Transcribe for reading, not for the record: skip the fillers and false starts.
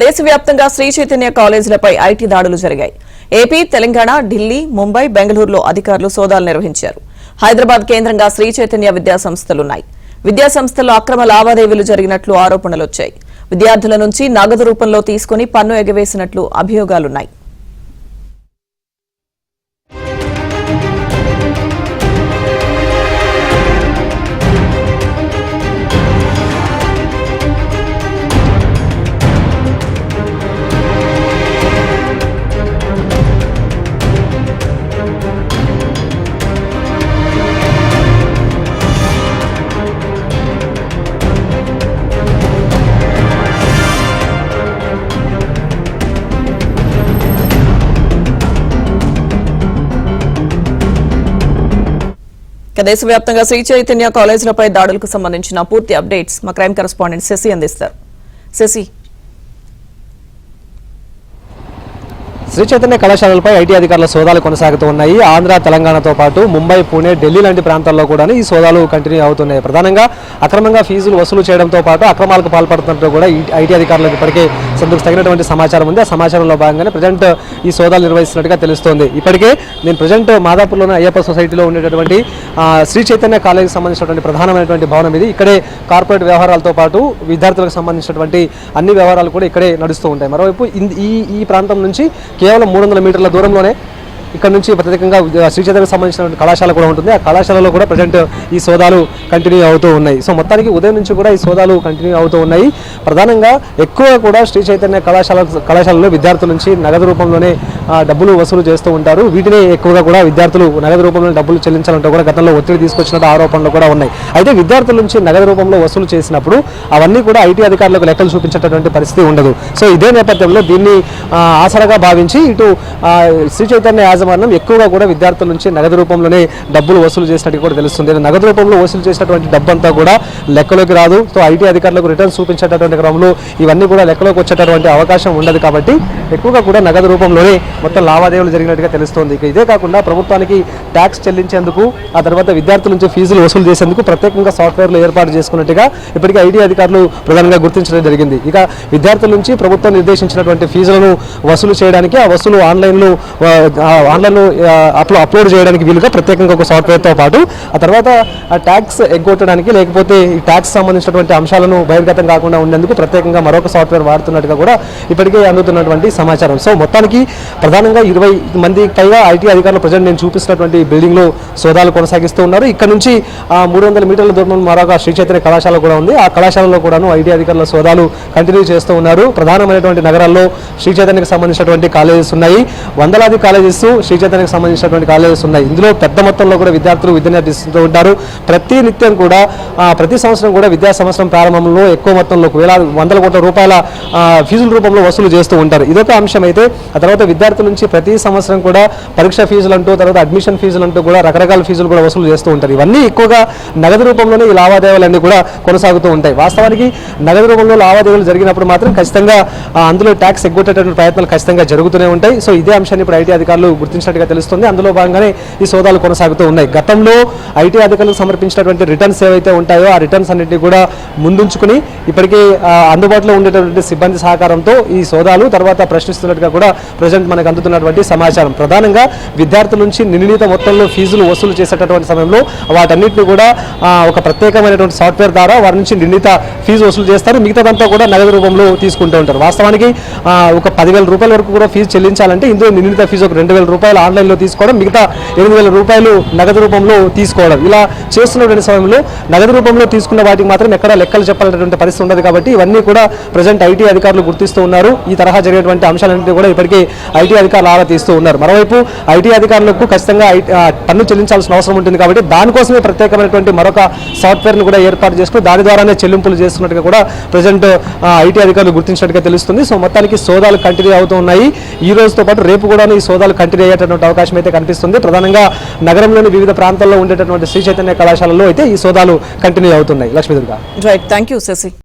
దేశవ్యాప్తంగా శ్రీ చైతన్య కాలేజీలపై ఐటీ దాడులు జరిగాయి. ఏపీ, తెలంగాణ, ఢిల్లీ, ముంబై, బెంగళూరులో అధికారులు సోదాలు నిర్వహించారు. హైదరాబాద్ కేంద్రంగా శ్రీ చైతన్య విద్యాసంస్థలున్నాయి. విద్యాసంస్థల్లో అక్రమ లావాదేవీలు జరిగినట్లు ఆరోపణలొచ్చాయి. విద్యార్థుల నుంచి నగదు రూపంలో తీసుకుని పన్ను ఎగవేసినట్లు అభియోగాలున్నాయి. దేశవ్యాప్తంగా శ్రీ చైతన్య కాలేజీలపై దాడులకు సంబంధించిన పూర్తి అప్డేట్స్ మా క్రైమ్ కరెస్పాండెంట్ శశి అందిస్తారు. శశి, శ్రీ చైతన్య కళాశాలలపై ఐటీ అధికారుల సోదాలు కొనసాగుతూ ఉన్నాయి. ఆంధ్ర, తెలంగాణతో పాటు ముంబై, పూణే, ఢిల్లీ లాంటి ప్రాంతాల్లో కూడా ఈ సోదాలు కంటిన్యూ అవుతున్నాయి. ప్రధానంగా అక్రమంగా ఫీజులు వసూలు చేయడంతో పాటు అక్రమాలకు పాల్పడుతున్నట్టు కూడా ఐటీ అధికారులకు ఇప్పటికే తగినటువంటి సమాచారం ఉంది. ఆ సమాచారంలో భాగంగానే ప్రజెంట్ ఈ సోదాలు నిర్వహిస్తున్నట్టుగా తెలుస్తోంది. ఇప్పటికే నేను ప్రజెంట్ మాదాపూర్లోని అయ్యప్ప సొసైటీలో ఉండేటటువంటి శ్రీ చైతన్య కాలేజీకి సంబంధించినటువంటి ప్రధానమైనటువంటి భవనం ఇది. ఇక్కడే కార్పొరేట్ వ్యవహారాలతో పాటు విద్యార్థులకు సంబంధించినటువంటి అన్ని వ్యవహారాలు కూడా ఇక్కడే నడుస్తూ ఉంటాయి. మరోవైపు ఈ ప్రాంతం నుంచి కేవలం 300 మీటర్ల దూరంలోనే ఇక్కడ నుంచి ప్రత్యేకంగా శ్రీ చైతన్యకు సంబంధించిన కళాశాల కూడా ఉంటుంది. ఆ కళాశాలలో కూడా ప్రజెంట్ ఈ సోదాలు కంటిన్యూ అవుతూ ఉన్నాయి. సో మొత్తానికి ఉదయం నుంచి కూడా ఈ సోదాలు కంటిన్యూ అవుతూ ఉన్నాయి. ప్రధానంగా ఎక్కువ కూడా శ్రీ చైతన్య కళాశాలలో విద్యార్థుల నుంచి నగదు రూపంలోనే డబ్బులు వసూలు చేస్తూ ఉంటారు. వీటిని ఎక్కువగా కూడా విద్యార్థులు నగదు రూపంలో డబ్బులు చెల్లించాలంటూ కూడా గతంలో ఒత్తిడి తీసుకొచ్చినట్టు ఆరోపణలు కూడా ఉన్నాయి. అయితే విద్యార్థుల నుంచి నగదు రూపంలో వసూలు చేసినప్పుడు అవన్నీ కూడా ఐటీ అధికారులకు లెక్కలు చూపించేటటువంటి పరిస్థితి ఉండదు. సో ఇదే నేపథ్యంలో దీన్ని ఆసరాగా భావించి ఇటు శ్రీ చైతన్య యాజమాన్యం ఎక్కువగా కూడా విద్యార్థుల నుంచి నగదు రూపంలోనే డబ్బులు వసూలు చేసినట్టు కూడా తెలుస్తుంది. నగదు రూపంలో వసూలు చేసినటువంటి డబ్బంతా కూడా లెక్కలోకి రాదు. సో ఐటీ అధికారులకు రిటర్న్స్ చూపించేటటువంటి క్రమంలో ఇవన్నీ కూడా లెక్కలోకి వచ్చేటటువంటి అవకాశం ఉండదు. కాబట్టి ఎక్కువగా కూడా నగదు రూపంలోనే మొత్తం లావాదేవీలు జరిగినట్టుగా తెలుస్తోంది. ఇదే కాకుండా ప్రభుత్వానికి ట్యాక్స్ చెల్లించేందుకు, ఆ తర్వాత విద్యార్థుల నుంచి ఫీజులు వసూలు చేసేందుకు ప్రత్యేకంగా సాఫ్ట్వేర్లు ఏర్పాటు చేసుకున్నట్టుగా ఇప్పటికీ ఐటీ అధికారులు ప్రధానంగా గుర్తించడం జరిగింది. ఇక విద్యార్థుల నుంచి ప్రభుత్వం నిర్దేశించినటువంటి ఫీజులను వసూలు చేయడానికి ఆ వసూలు ఆన్లైన్లో అప్లోడ్ చేయడానికి వీలుగా ప్రత్యేకంగా ఒక సాఫ్ట్వేర్తో పాటు ఆ తర్వాత ఆ ట్యాక్స్ ఎగ్గొట్టడానికి లేకపోతే ఈ ట్యాక్స్ సంబంధించినటువంటి అంశాలను బహిర్గతం కాకుండా ఉండేందుకు ప్రత్యేకంగా మరొక సాఫ్ట్వేర్ వాడుతున్నట్టుగా కూడా ఇప్పటికే అందుతున్నటువంటి సమాచారం. సో మొత్తానికి ప్రధానంగా 20 మంది పైగా ఐటీ అధికారులు ప్రజెంట్ నేను చూపిస్తున్నటువంటి బిల్డింగ్లో సోదాలు కొనసాగిస్తూ ఉన్నారు. ఇక్కడ నుంచి 300 మీటర్ల దూరంలో మరొక శ్రీ చైతన్య కళాశాల కూడా ఉంది. ఆ కళాశాలలో కూడాను ఐటీ అధికారుల సోదాలు కంటిన్యూ చేస్తూ ఉన్నారు. ప్రధానమైనటువంటి నగరాల్లో శ్రీ చైతన్యకి సంబంధించినటువంటి కాలేజెస్ ఉన్నాయి. వందలాది కాలేజెస్ శ్రీ చైతన్యకి సంబంధించినటువంటి కాలేజెస్ ఉన్నాయి. ఇందులో పెద్ద మొత్తంలో కూడా విద్యార్థులు విద్యను అభ్యసిస్తూ ఉంటారు. ప్రతి సంవత్సరం కూడా విద్యా సంవత్సరం ప్రారంభంలో ఎక్కువ మొత్తంలో వందల కోట్ల రూపాయల ఫీజుల రూపంలో వసూలు చేస్తూ ఉంటారు. ఇదొక అంశం అయితే ఆ తర్వాత విద్యార్థుల నుంచి ప్రతి సంవత్సరం కూడా పరీక్ష ఫీజులు అంటూ, తర్వాత అడ్మిషన్ ఫీజులు అంటూ కూడా రకరకాల ఫీజులు కూడా వసూలు చేస్తూ ఉంటారు. ఇవన్నీ ఎక్కువగా నగదు రూపంలోనే ఈ లావాదేవీలన్నీ కూడా కొనసాగుతూ ఉంటాయి. వాస్తవానికి నగదు రూపంలో లావాదేవీలు జరిగినప్పుడు మాత్రం ఖచ్చితంగా అందులో ట్యాక్స్ ఎగ్గొట్టేటువంటి ప్రయత్నాలు ఖచ్చితంగా జరుగుతూనే ఉంటాయి. సో ఇదే అంశాన్ని ఇప్పుడు ఐటీ అధికారులు గుర్తించినట్టుగా తెలుస్తుంది. అందులో భాగంగానే ఈ సోదాలు కొనసాగుతూ ఉన్నాయి. గతంలో ఐటీ అధికారులకు సమర్పించినటువంటి రిటర్న్స్ ఏవైతే ఉంటాయో ఆ రిటర్న్స్ అన్నింటినీ కూడా ముందుంచుకుని ఇప్పటికీ అందుబాటులో ఉండేటటువంటి సిబ్బంది సహకారంతో ఈ సోదాలు తర్వాత ప్రశ్నిస్తున్నట్టుగా కూడా ప్రజెంట్ మనకు అందుతున్నటువంటి సమాచారం. ప్రధానంగా విద్యార్థుల నుంచి నిర్ణీత మొత్తంలో ఫీజులు వసూలు చేసేటటువంటి సమయంలో వాటన్నిటిని కూడా ఒక ప్రత్యేకమైనటువంటి సాఫ్ట్వేర్ ద్వారా వారి నుంచి నిర్ణీత ఫీజు వసూలు చేస్తారు. మిగతాదంతా కూడా నగదు రూపంలో తీసుకుంటూ ఉంటారు. వాస్తవానికి ఒక 10,000 రూపాయల వరకు కూడా ఫీజు చెల్లించాలంటే ఇందులో నిర్ణీత ఫీజు ఒక 2,000 రూపాయలు ఆన్లైన్లో తీసుకోవడం, మిగతా 8,000 రూపాయలు నగదు రూపంలో తీసుకోవడం. ఇలా చేస్తున్నటువంటి సమయంలో నగదు రూపంలో తీసుకున్న వాటికి మాత్రం ఎక్కడ లెక్కలు చెప్పాలనేటువంటి పరిస్థితి ఉండదు. కాబట్టి ఇవన్నీ కూడా ప్రజెంట్ ఐటీ అధికారులు గుర్తిస్తూ ఉన్నారు. ఈ తరహా జరిగేటువంటి అంశాలన్నింటినీ కూడా ఇప్పటికీ ఐటీ అధికారులు ఆరా తీస్తూ ఉన్నారు. మరోవైపు ఐటీ అధికారులకు ఖచ్చితంగా పన్ను చెల్లించాల్సిన అవసరం ఉంటుంది. కాబట్టి దానికోసమే ప్రత్యేకమైనటువంటి మరొక సాఫ్ట్వేర్ను కూడా ఏర్పాటు చేసుకుని దాని ద్వారానే చెల్లింపులు చేస్తున్నట్టుగా కూడా ప్రజెంట్ ఐటీ అధికారులు గుర్తించినట్టుగా తెలుస్తుంది. సో మొత్తానికి సోదాలు కంటిన్యూ అవుతూ ఉన్నాయి. ఈ రోజుతో పాటు రేపు కూడా ఈ సోదాలు కంటిన్యూ అయ్యేటటువంటి అవకాశం అయితే కనిపిస్తుంది. ప్రధానంగా నగరంలోని వివిధ ప్రాంతాల్లో ఉండేటటువంటి శ్రీ చైతన్య కళాశాలలో అయితే ఈ సోదాలు కంటిన్యూ అవుతున్నాయి. Lakshmidurga. Right, thank you Shashi.